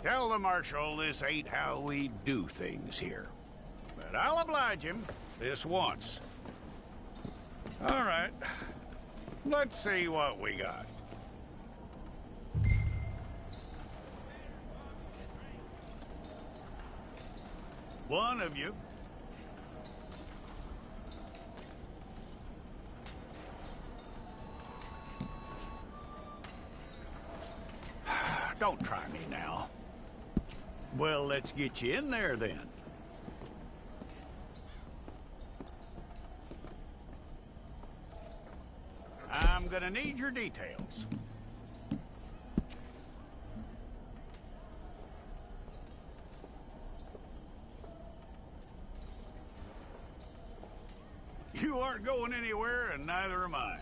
Tell the Marshal this ain't how we do things here. But I'll oblige him this once. All right. Let's see what we got. One of you. Don't try me now. Well, let's get you in there then. I'm gonna need your details. You aren't going anywhere, and neither am I.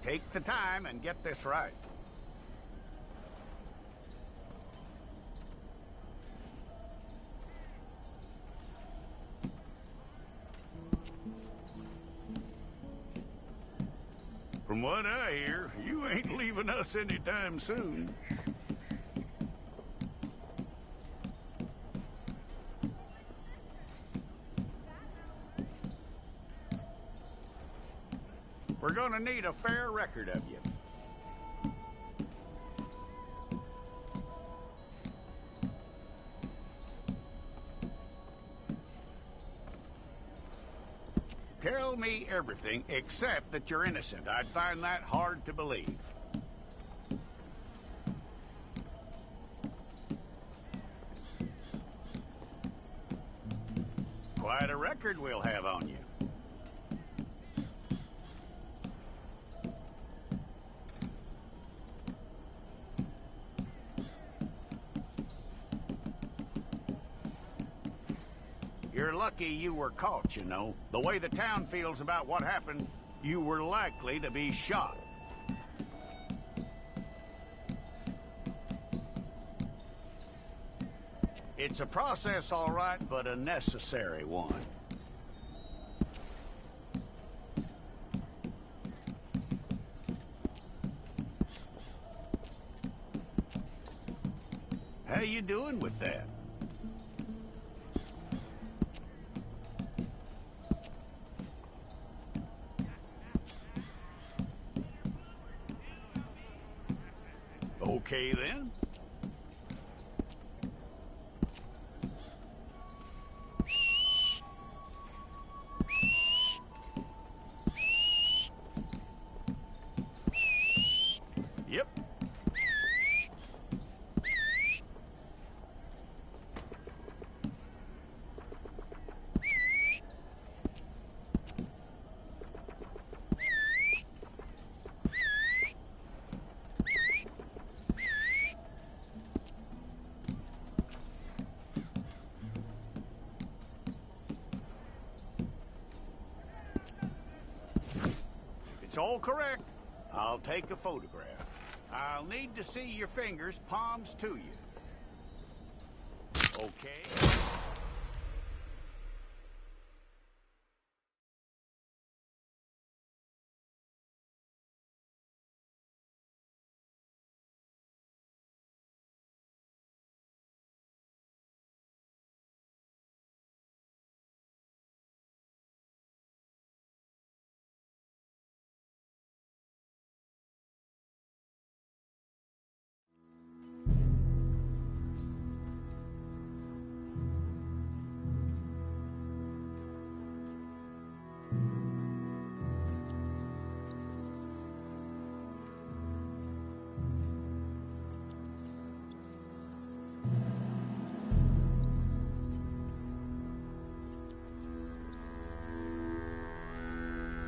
Take the time and get this right. From what I hear, you ain't leaving us anytime soon. We're gonna need a fair record of you. Tell me everything except that you're innocent. I'd find that hard to believe. Quite a record we'll have on you. You're lucky you were caught, you know. The way the town feels about what happened, you were likely to be shot. It's a process, all right, but a necessary one. How you doing with that? Okay, then. Yep. It's all correct. I'll take a photograph. I'll need to see your fingers, palms to you. Okay?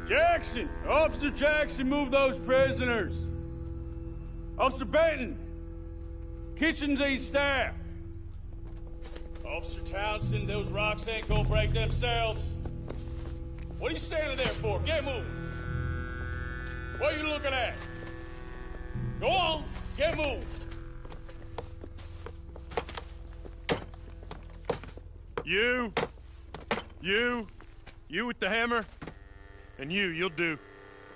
Jackson! Officer Jackson, move those prisoners! Officer Benton! Kitchens and staff! Officer Townsend, those rocks ain't gonna break themselves. What are you standing there for? Get moving! What are you looking at? Go on, get moving! You with the hammer, and you'll do.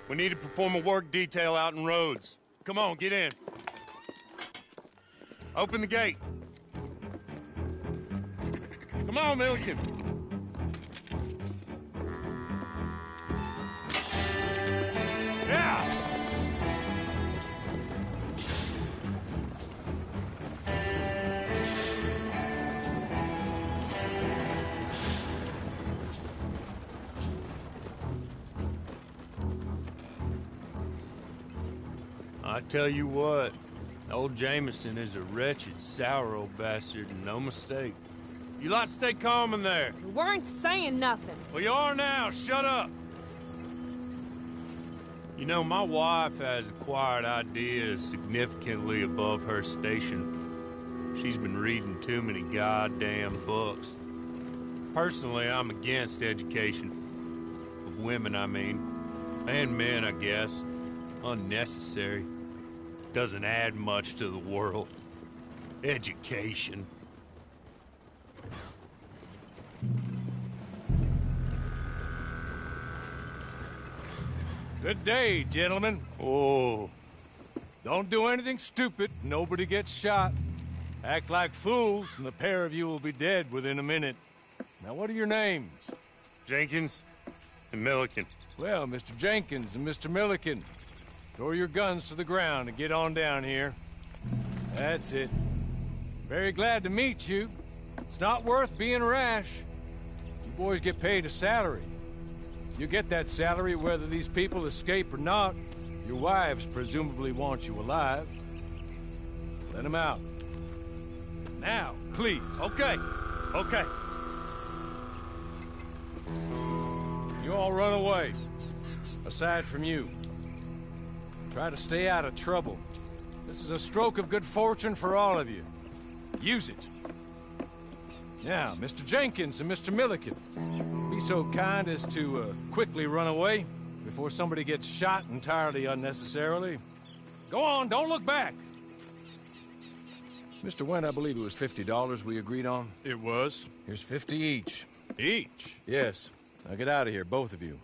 We need to perform a work detail out in Rhodes. Come on, get in. Open the gate. Come on, Milliken. Yeah! I tell you what, old Jameson is a wretched, sour old bastard, and no mistake. You lot stay calm in there. We weren't saying nothing. Well, you are now. Shut up. You know, my wife has acquired ideas significantly above her station. She's been reading too many goddamn books. Personally, I'm against education. Of women, I mean. And men, I guess. Unnecessary. Doesn't add much to the world. Education. Good day, gentlemen. Oh. Don't do anything stupid. Nobody gets shot. Act like fools, and the pair of you will be dead within a minute. Now, what are your names? Jenkins and Milliken. Well, Mr. Jenkins and Mr. Milliken, throw your guns to the ground and get on down here. That's it. Very glad to meet you. It's not worth being rash. You boys get paid a salary. You get that salary whether these people escape or not. Your wives presumably want you alive. Let them out. Now, please. Okay. Okay. You all run away. Aside from you. Try to stay out of trouble. This is a stroke of good fortune for all of you. Use it. Now, Mr. Jenkins and Mr. Milliken, be so kind as to quickly run away before somebody gets shot entirely unnecessarily. Go on, don't look back. Mr. Wendt, I believe it was $50 we agreed on. It was. Here's 50 each. Each? Yes. Now get out of here, both of you.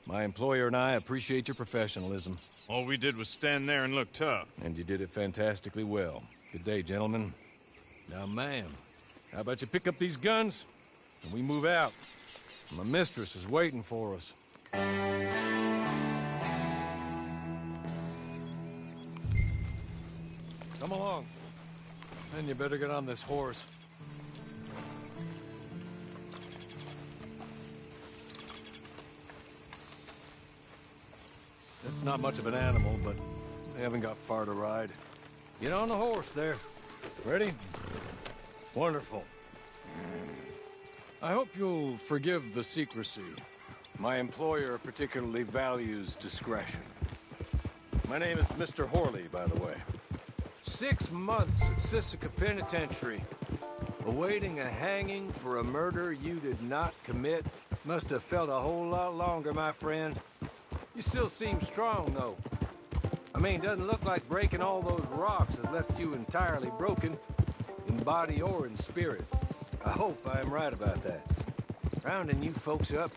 My employer and I appreciate your professionalism. All we did was stand there and look tough. And you did it fantastically well. Good day, gentlemen. Now, ma'am, how about you pick up these guns and we move out? My mistress is waiting for us. Come along. Then you better get on this horse. It's not much of an animal, but they haven't got far to ride. Get on the horse there. Ready? Wonderful. I hope you'll forgive the secrecy. My employer particularly values discretion. My name is Mr. Horley, by the way. 6 months at Sisika Penitentiary, awaiting a hanging for a murder you did not commit. Must have felt a whole lot longer, my friend. You still seem strong, though. I mean, doesn't look like breaking all those rocks has left you entirely broken, in body or in spirit. I hope I am right about that. Rounding you folks up,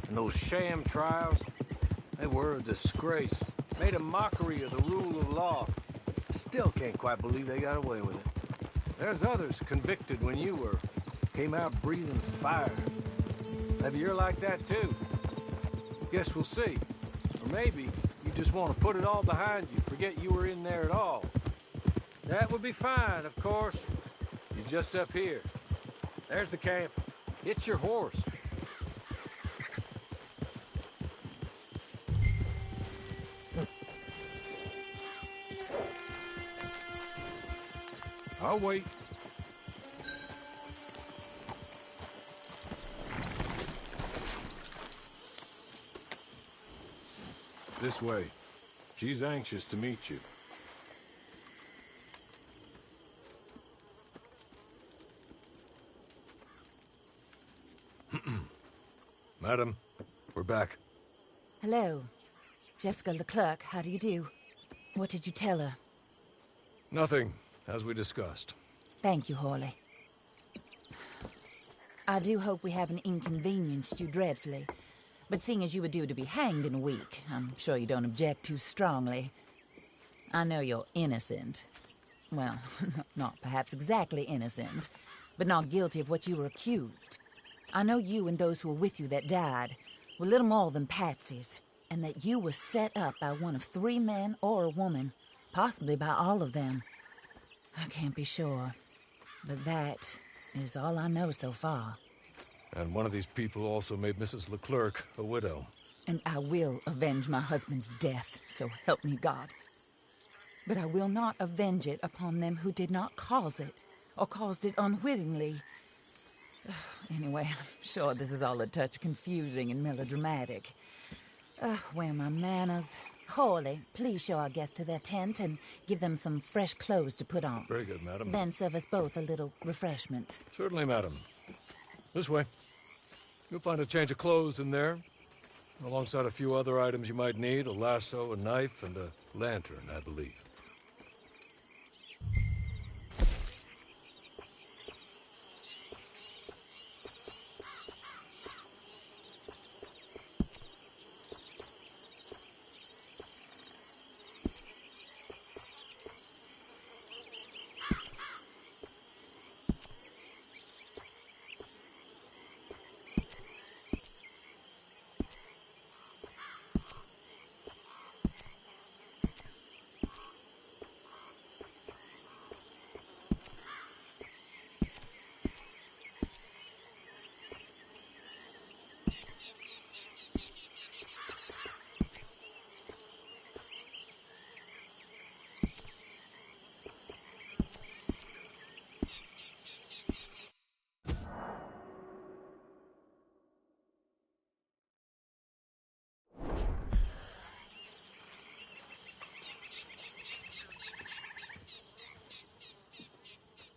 and those sham trials, they were a disgrace. Made a mockery of the rule of law. Still can't quite believe they got away with it. There's others convicted when you were. Came out breathing fire. Maybe you're like that too. Guess we'll see. Or maybe you just want to put it all behind you, forget you were in there at all. That would be fine, of course. You're just up here. There's the camp. It's your horse. I'll wait. This way. She's anxious to meet you. Madam, we're back. Hello. Jessica the clerk, how do you do? What did you tell her? Nothing, as we discussed. Thank you, Hawley. I do hope we haven't inconvenienced you dreadfully. But seeing as you were due to be hanged in a week, I'm sure you don't object too strongly. I know you're innocent. Well, not perhaps exactly innocent, but not guilty of what you were accused. I know you and those who were with you that died were little more than patsies, and that you were set up by one of 3 men or a woman, possibly by all of them. I can't be sure, but that is all I know so far. And one of these people also made Mrs. Leclerc a widow. And I will avenge my husband's death, so help me God. But I will not avenge it upon them who did not cause it, or caused it unwittingly. Anyway, I'm sure this is all a touch confusing and melodramatic. Where are my manners? Hawley, please show our guests to their tent and give them some fresh clothes to put on. Very good, madam. Then serve us both a little refreshment. Certainly, madam. This way. You'll find a change of clothes in there, alongside a few other items you might need, a lasso, a knife, and a lantern, I believe.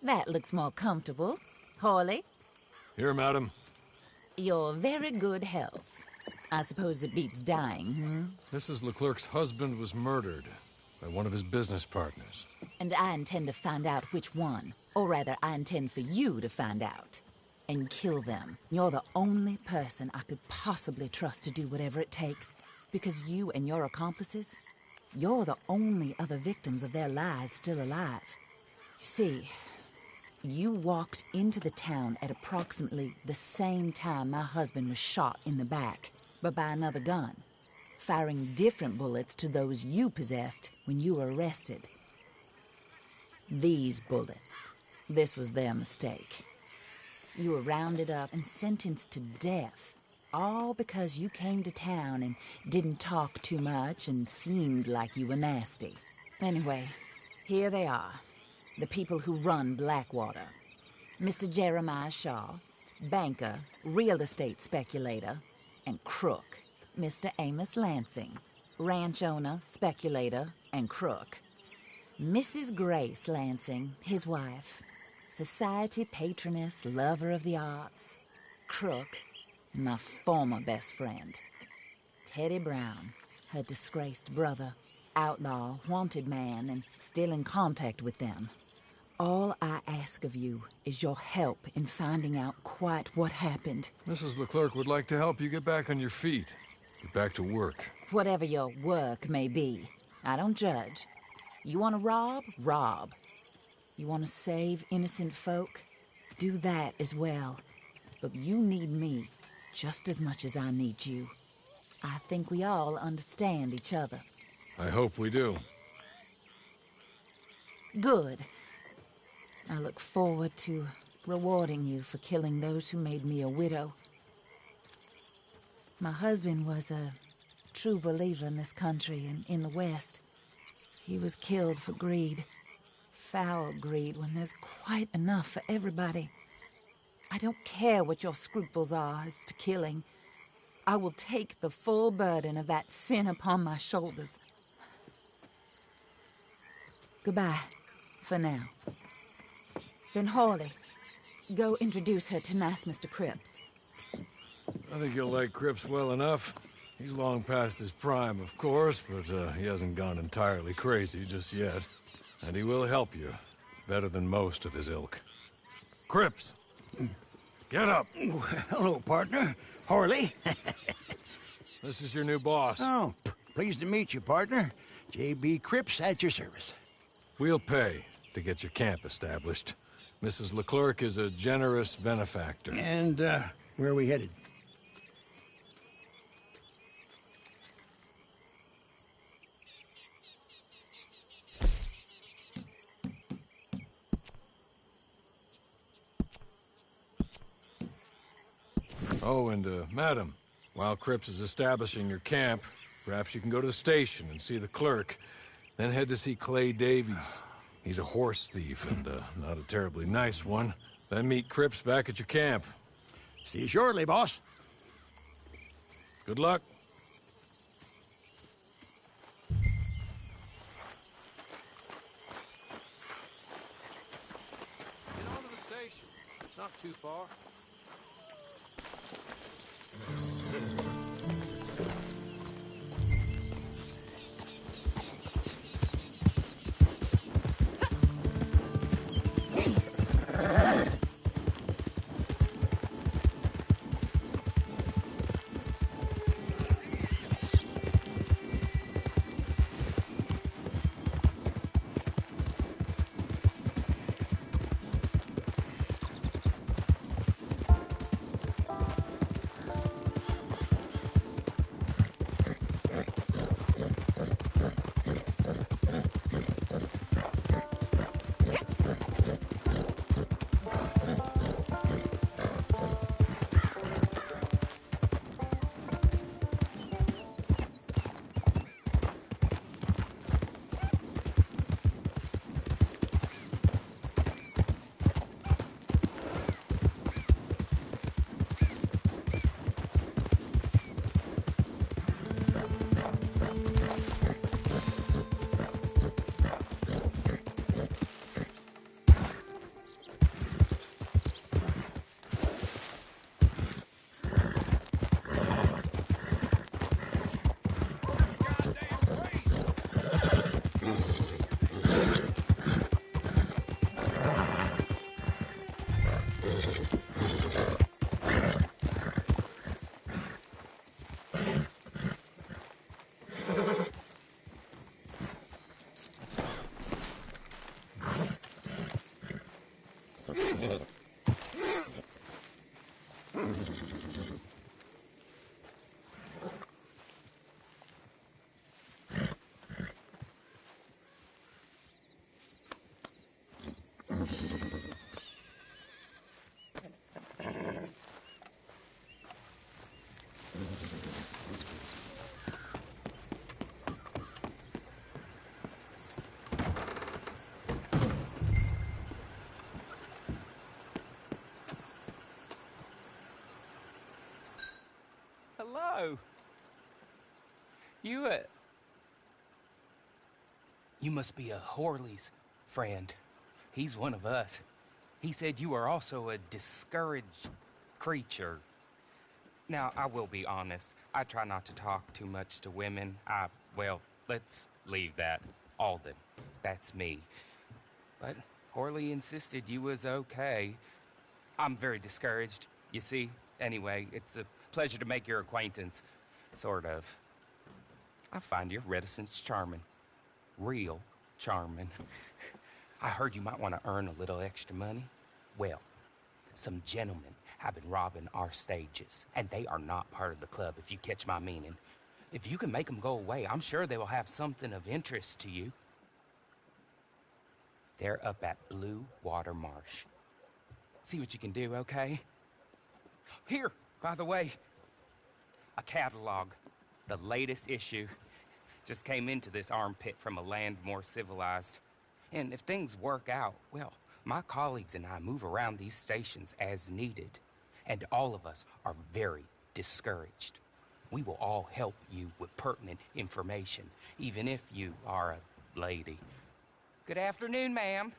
That looks more comfortable. Hawley, Here, madam. your very good health. I suppose it beats dying, Mrs. Leclerc's husband was murdered by one of his business partners. And I intend to find out which one. Or rather, I intend for you to find out. And kill them. You're the only person I could possibly trust to do whatever it takes. Because you and your accomplices, you're the only other victims of their lies still alive. You see, you walked into the town at approximately the same time my husband was shot in the back, but by another gun, firing different bullets to those you possessed when you were arrested. These bullets, this was their mistake. You were rounded up and sentenced to death, all because you came to town and didn't talk too much and seemed like you were nasty. Anyway, here they are. The people who run Blackwater. Mr. Jeremiah Shaw, banker, real estate speculator, and crook. Mr. Amos Lansing, ranch owner, speculator, and crook. Mrs. Grace Lansing, his wife, society patroness, lover of the arts, crook, and my former best friend. Teddy Brown, her disgraced brother, outlaw, wanted man, and still in contact with them. All I ask of you is your help in finding out quite what happened. Mrs. Leclerc would like to help you get back on your feet. Get back to work. Whatever your work may be, I don't judge. You want to rob? Rob. You want to save innocent folk? Do that as well. But you need me just as much as I need you. I think we all understand each other. I hope we do. Good. I look forward to rewarding you for killing those who made me a widow. My husband was a true believer in this country and in the West. He was killed for greed. Foul greed when there's quite enough for everybody. I don't care what your scruples are as to killing. I will take the full burden of that sin upon my shoulders. Goodbye, for now. Then Hawley, go introduce her to nice Mr. Cripps. I think you'll like Cripps well enough. He's long past his prime, of course, but he hasn't gone entirely crazy just yet. And he will help you, better than most of his ilk. Cripps! Get up. Hello, partner. Horley. This is your new boss. Oh, pleased to meet you, partner. J.B. Cripps at your service. We'll pay to get your camp established. Mrs. Leclerc is a generous benefactor. And, where are we headed? Oh, and, madam, while Cripps is establishing your camp, perhaps you can go to the station and see the clerk, then head to see Clay Davies. He's a horse thief, and, not a terribly nice one. Then meet Cripps back at your camp. See you shortly, boss. Good luck. Get on to the station. It's not too far. Hello. You must be a Horley's friend. He's one of us. He said you are also a discouraged creature. Now, I will be honest. I try not to talk too much to women. Well, let's leave that. Alden. That's me. But Horley insisted you was okay. I'm very discouraged, you see. Anyway, it's a pleasure to make your acquaintance. Sort of. I find your reticence charming. Real charming. I heard you might want to earn a little extra money. Well, some gentlemen have been robbing our stages, and they are not part of the club, if you catch my meaning. If you can make them go away, I'm sure they will have something of interest to you. They're up at Blue Water Marsh. See what you can do, okay? Here, by the way, a catalog. The latest issue. Just came into this armpit from a land more civilized. And if things work out, well, my colleagues and I move around these stations as needed. And all of us are very discouraged. We will all help you with pertinent information, even if you are a lady. Good afternoon, ma'am.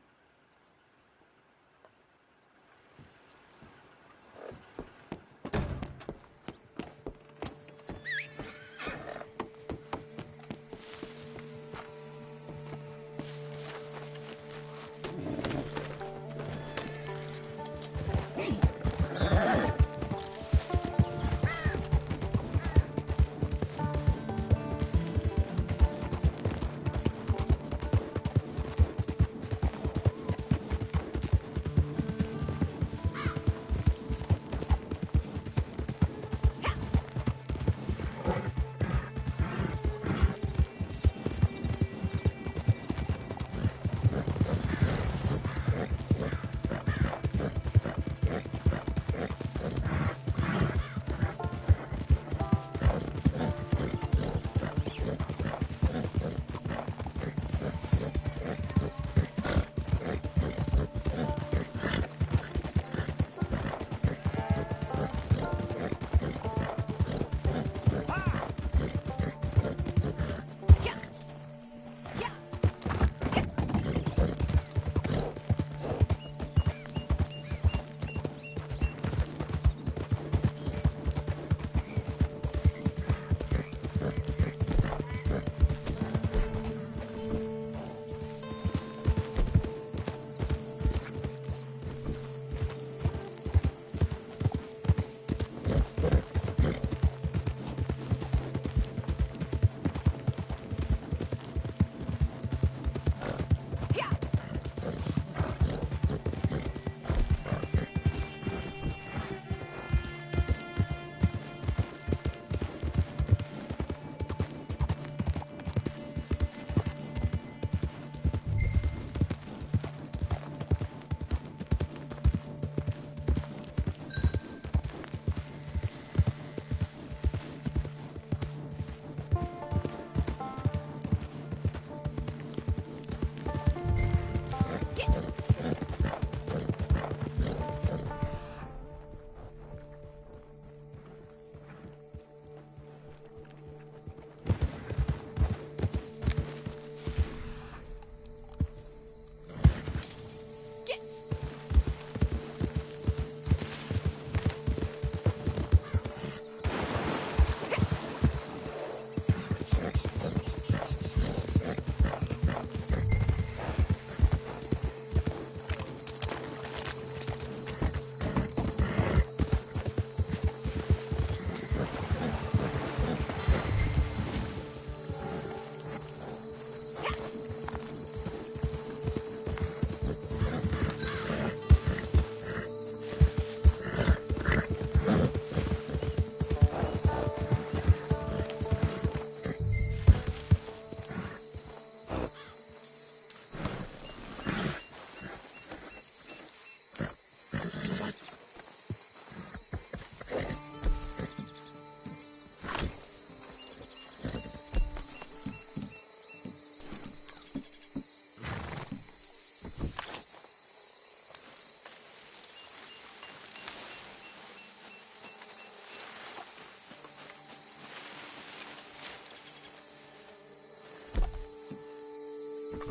Hey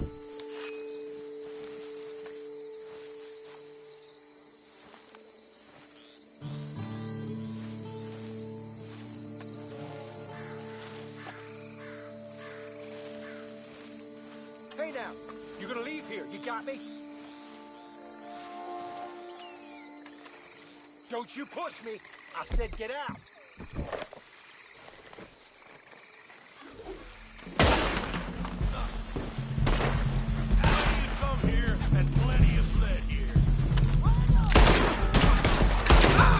now, you're gonna leave here, you got me? Don't you push me! I said get out! You come here and plenty of blood here.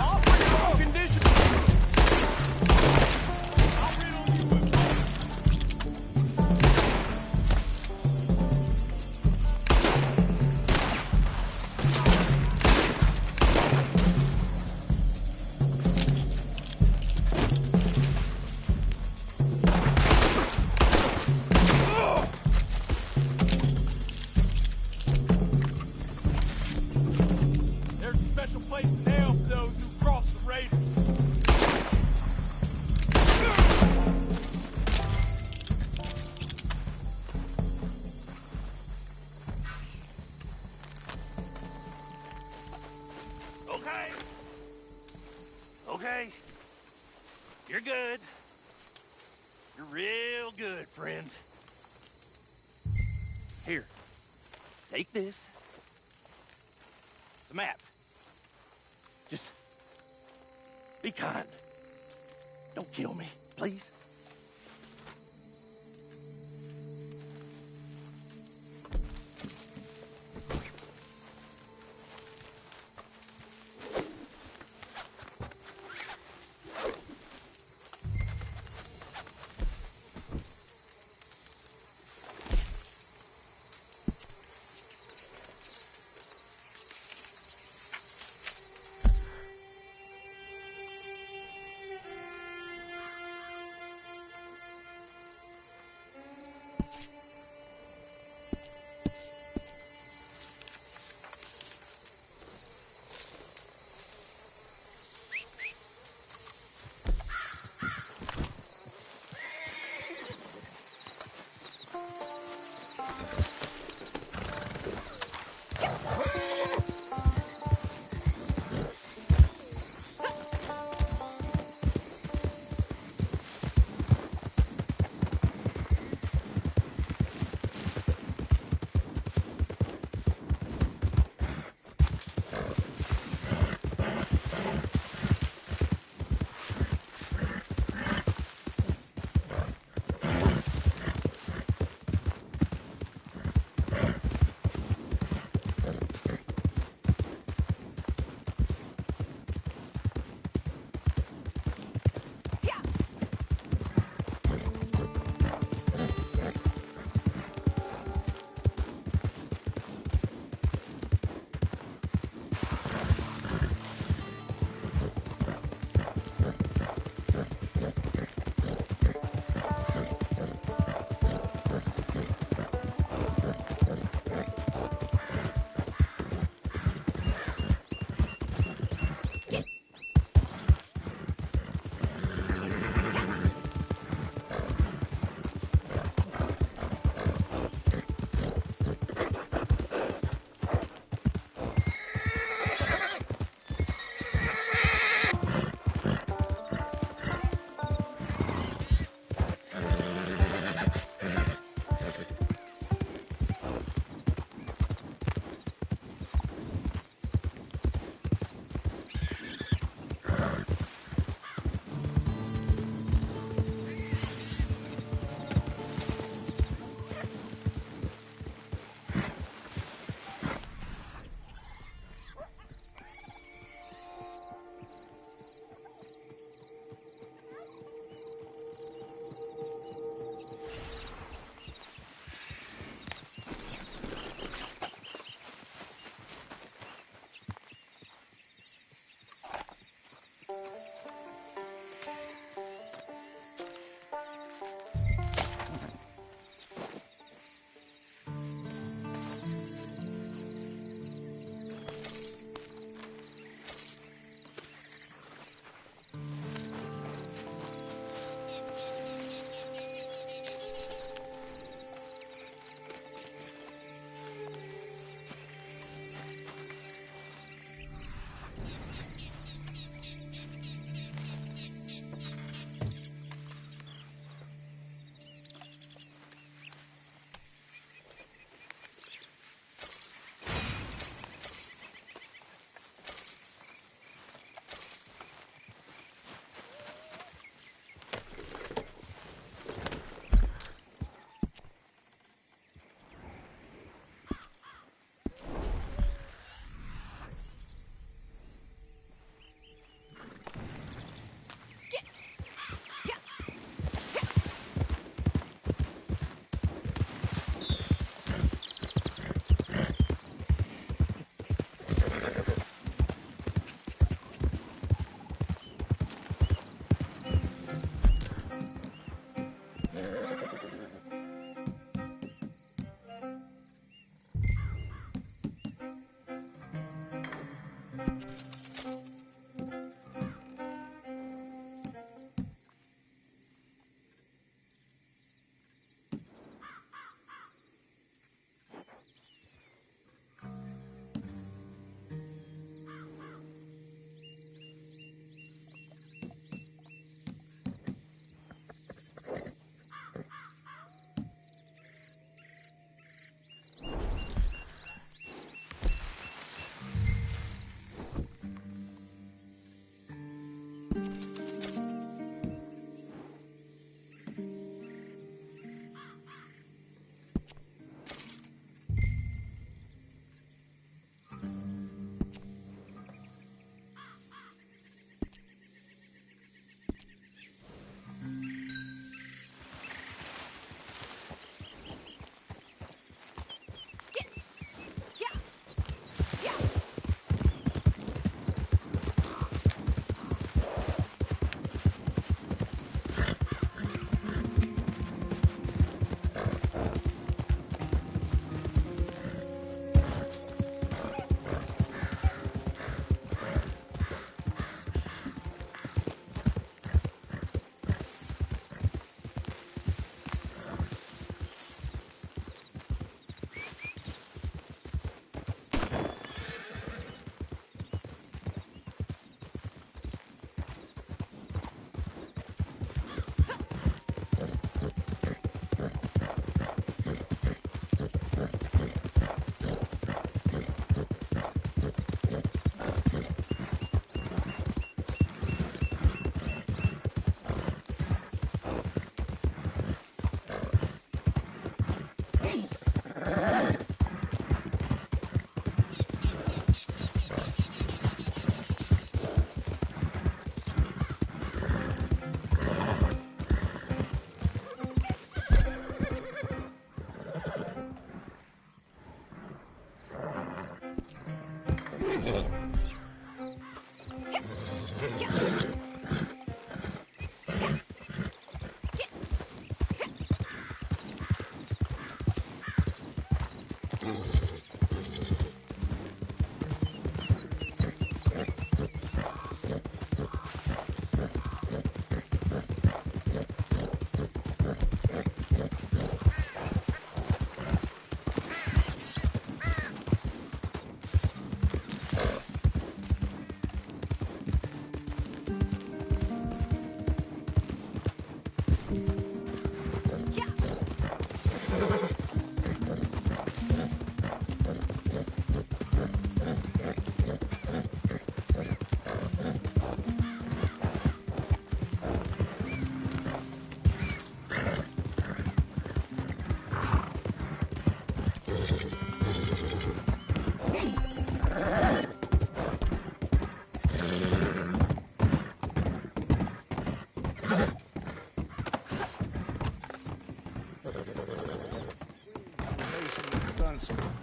All pretty condition! I'll rid on you with There's a special place in hell for those who cross the Raiders. Okay. Okay. You're good. You're real good, friend. Here. Take this. It's a map. Just be kind. Don't kill me, please.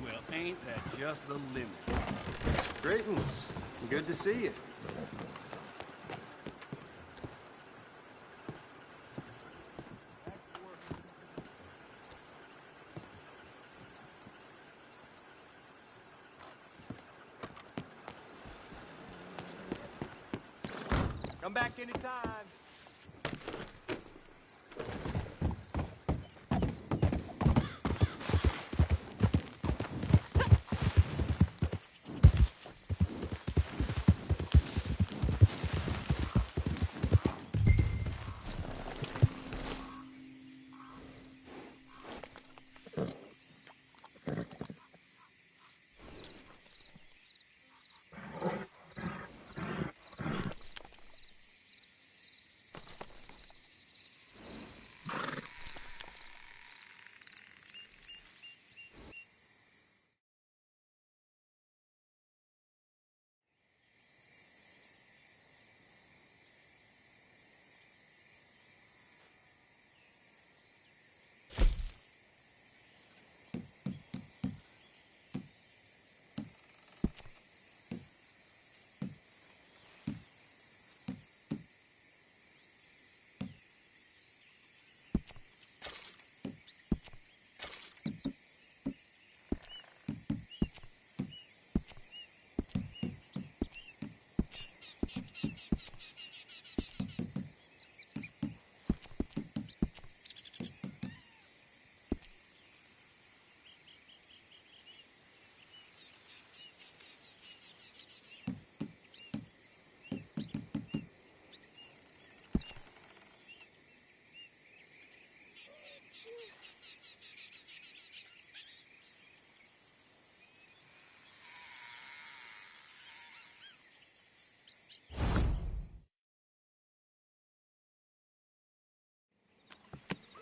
Well, ain't that just the limit? Greetings. Good to see you. Come back anytime.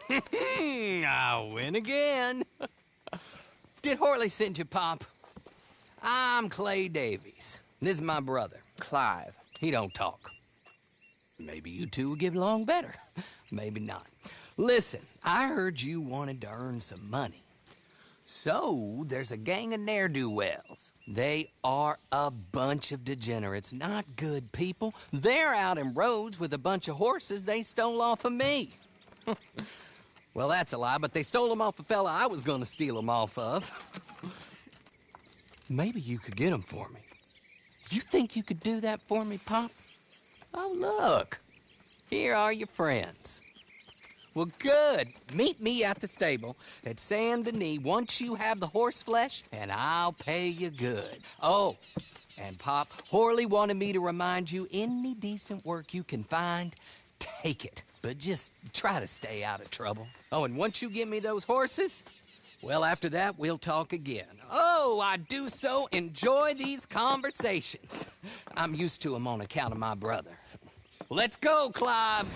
I win again. Did Horley send you, Pop? I'm Clay Davies. This is my brother, Clive. He don't talk. Maybe you two will get along better. Maybe not. Listen, I heard you wanted to earn some money. So, there's a gang of ne'er-do-wells. They are a bunch of degenerates, not good people. They're out in roads with a bunch of horses they stole off of me. Well, that's a lie, but they stole them off a fella I was gonna steal them off of. Maybe you could get them for me. You think you could do that for me, Pop? Oh, look. Here are your friends. Well, good. Meet me at the stable at Saint Denis once you have the horse flesh, and I'll pay you good. Oh, and Pop, Horley wanted me to remind you, any decent work you can find, take it. But just try to stay out of trouble. Oh, and once you give me those horses, well, after that, we'll talk again. Oh, I do so enjoy these conversations. I'm used to them on account of my brother. Let's go, Clive.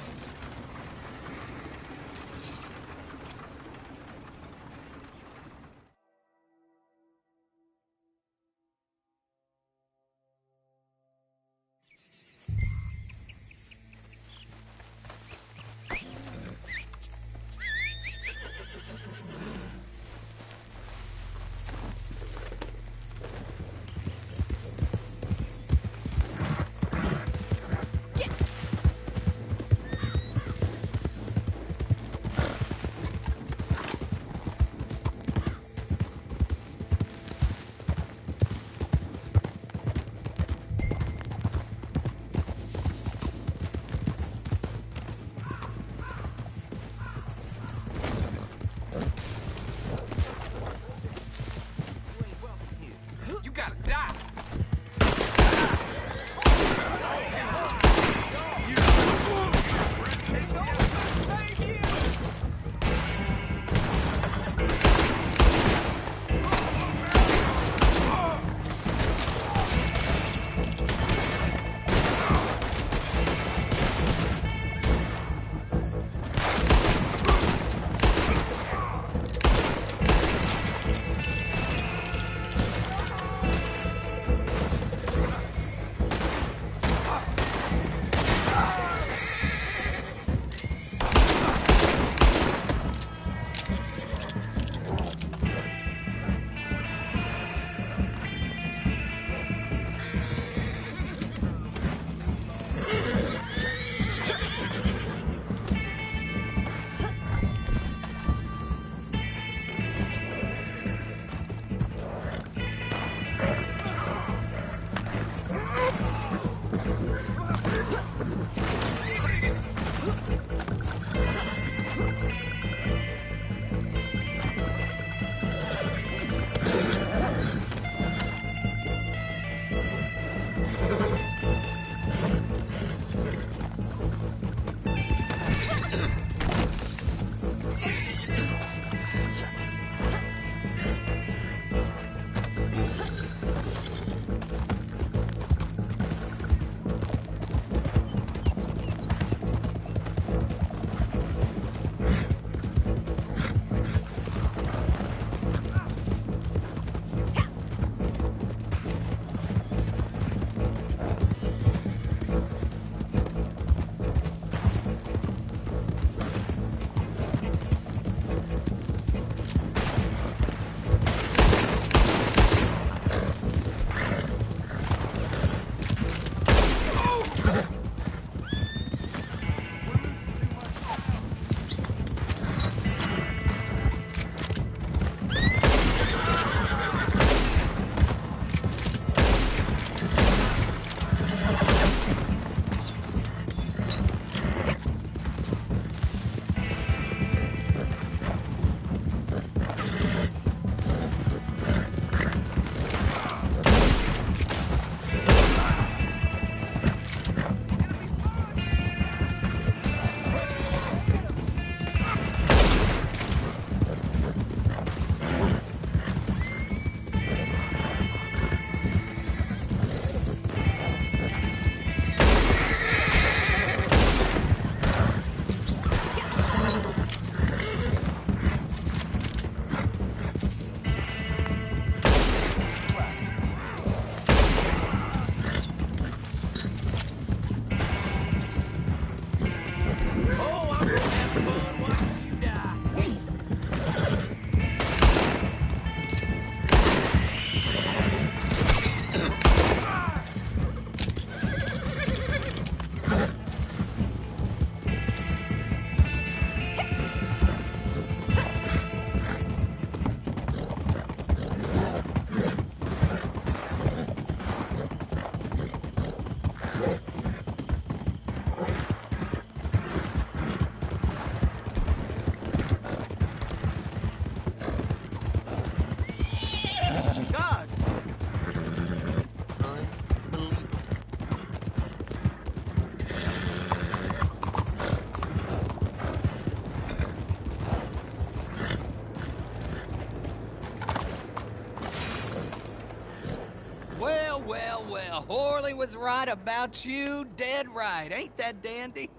Horley was right about you, dead right. Ain't that dandy?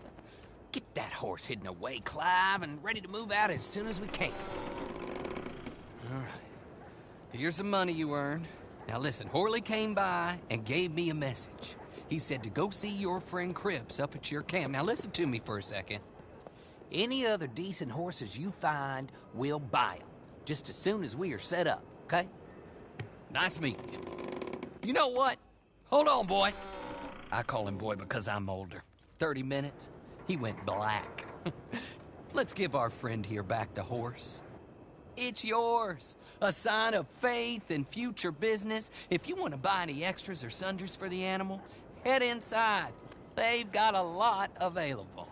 Get that horse hidden away, Clive, and ready to move out as soon as we can. All right. Here's the money you earned. Now listen, Horley came by and gave me a message. He said to go see your friend Cripps up at your camp. Now listen to me for a second. Any other decent horses you find, we'll buy them. Just as soon as we are set up, okay? Nice meeting you. You know what? Hold on, boy. I call him boy because I'm older. 30 minutes, he went black. Let's give our friend here back the horse. It's yours. A sign of faith and future business. If you want to buy any extras or sundries for the animal, head inside. They've got a lot available.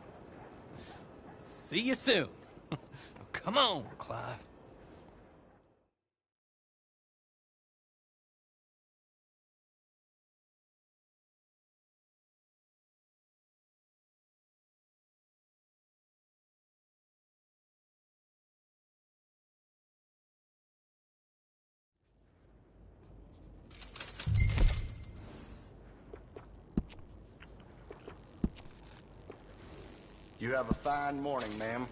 See you soon. Come on, Clive. You have a fine morning, ma'am.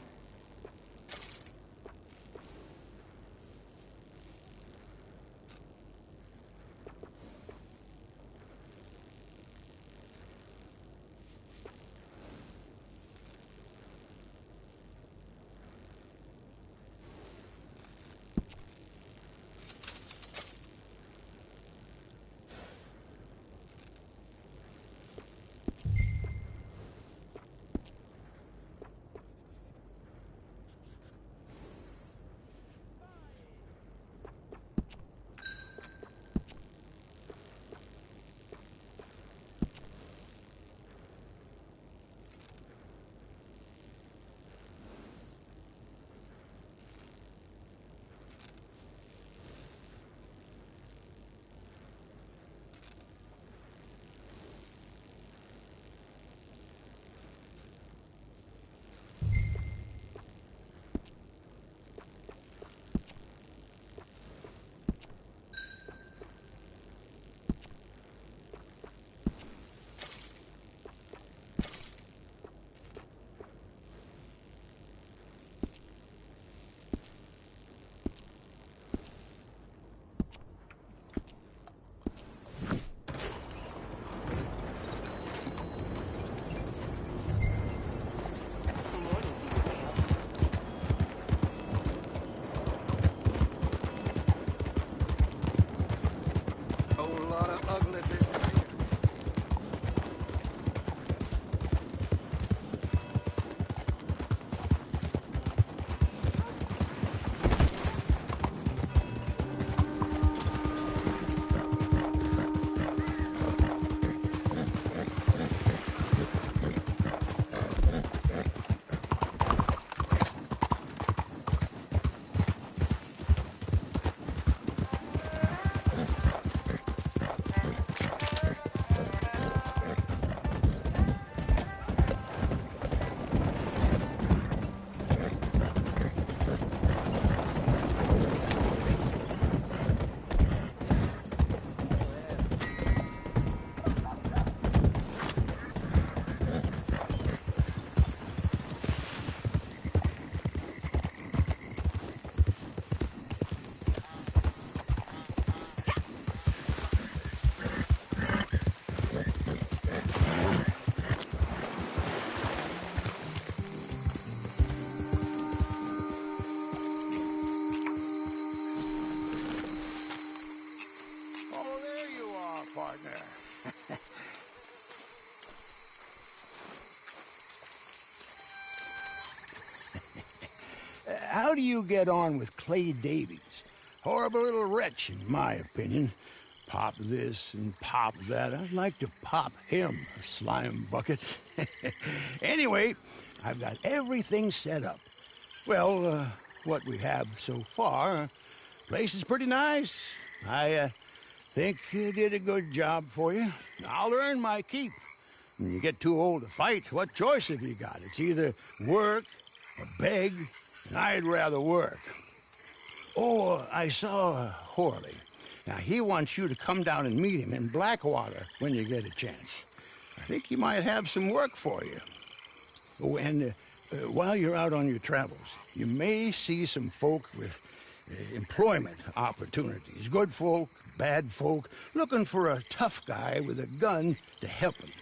How do you get on with Clay Davies? Horrible little wretch, in my opinion. Pop this and pop that. I'd like to pop him, a slime bucket. Anyway, I've got everything set up. Well, what we have so far, place is pretty nice. I think you did a good job for you. I'll earn my keep. When you get too old to fight, what choice have you got? It's either work or beg, and I'd rather work. Oh, I saw Horley. Now, he wants you to come down and meet him in Blackwater when you get a chance. I think he might have some work for you. Oh, and while you're out on your travels, you may see some folk with employment opportunities. Good folk, bad folk, looking for a tough guy with a gun to help them.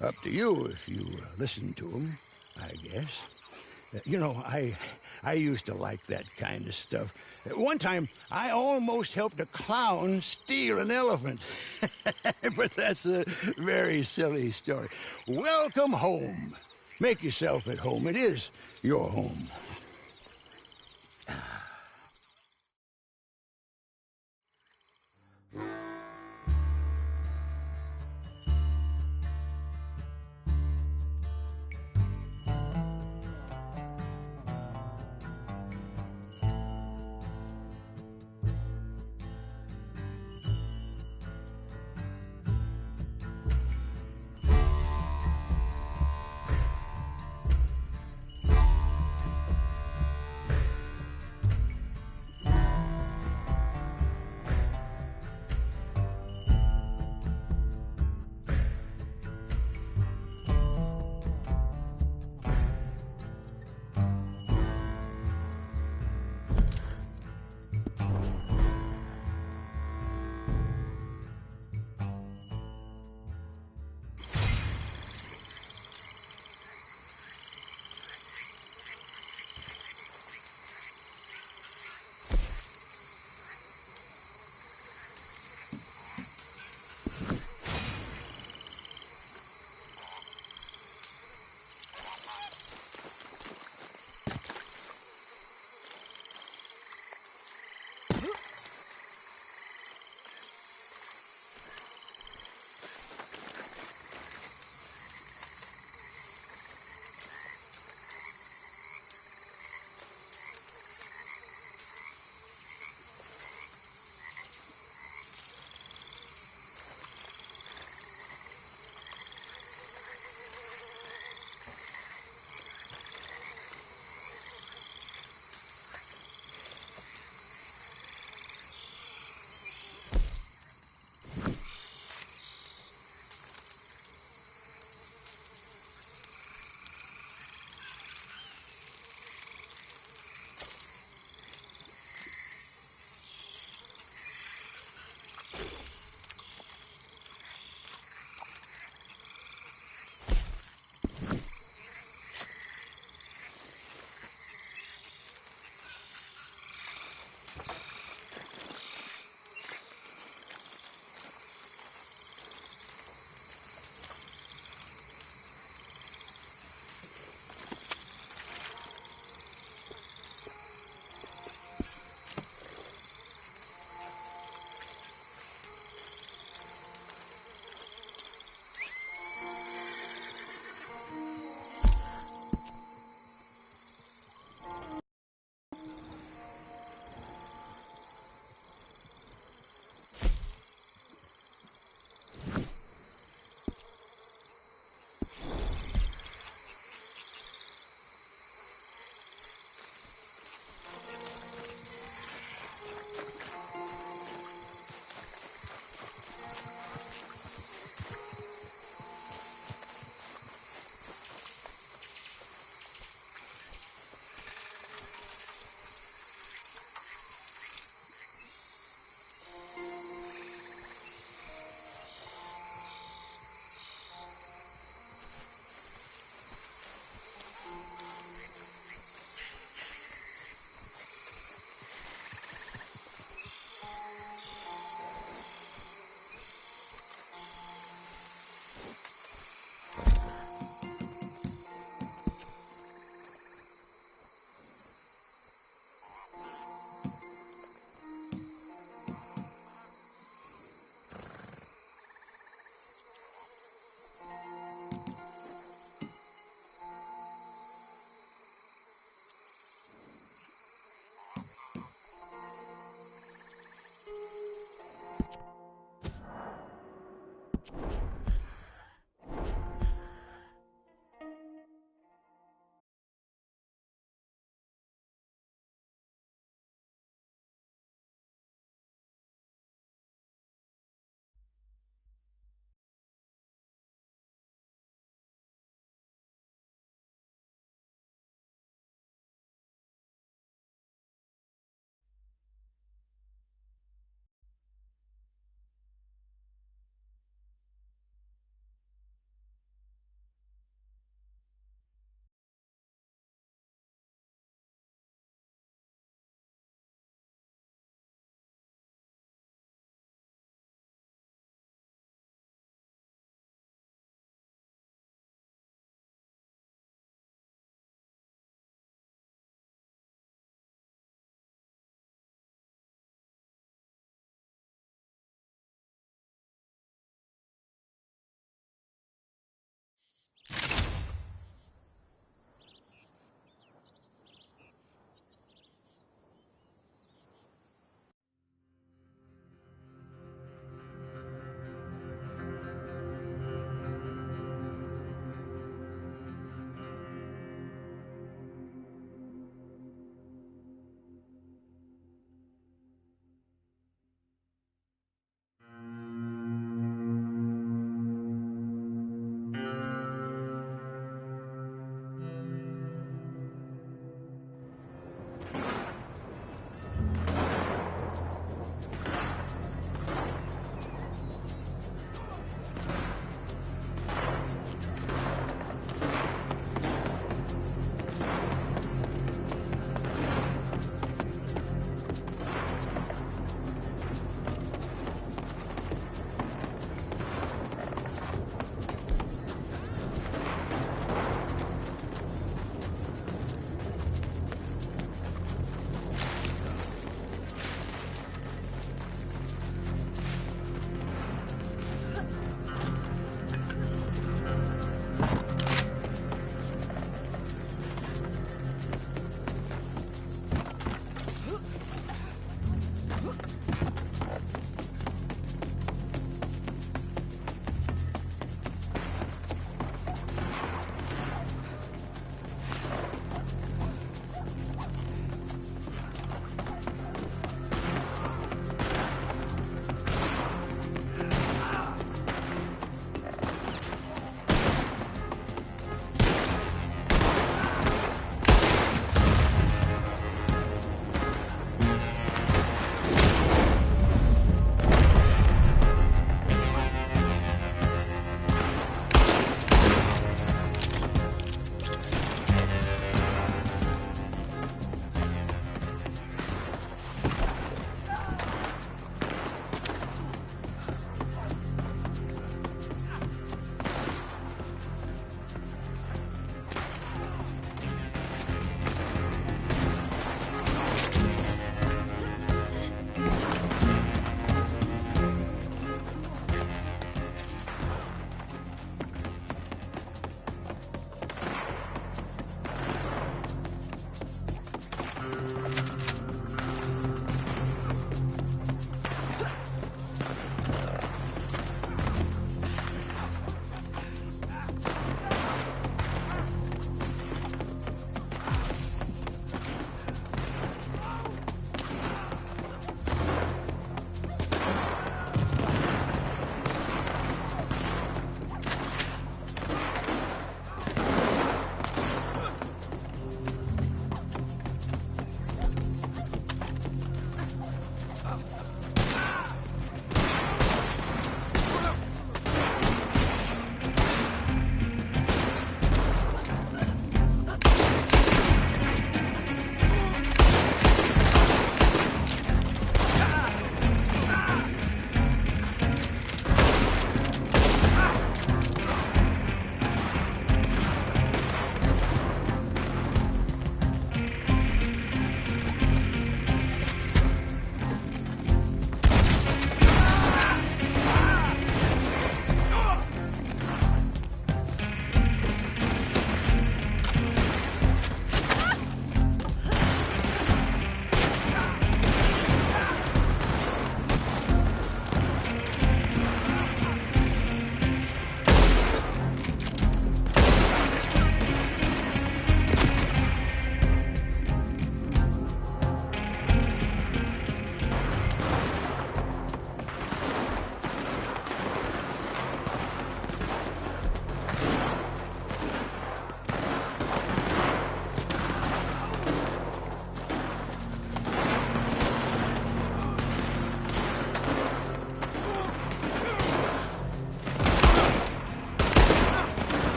Up to you if you listen to them, I guess. You know, I used to like that kind of stuff. One time, I almost helped a clown steal an elephant. But that's a very silly story. Welcome home. Make yourself at home. It is your home.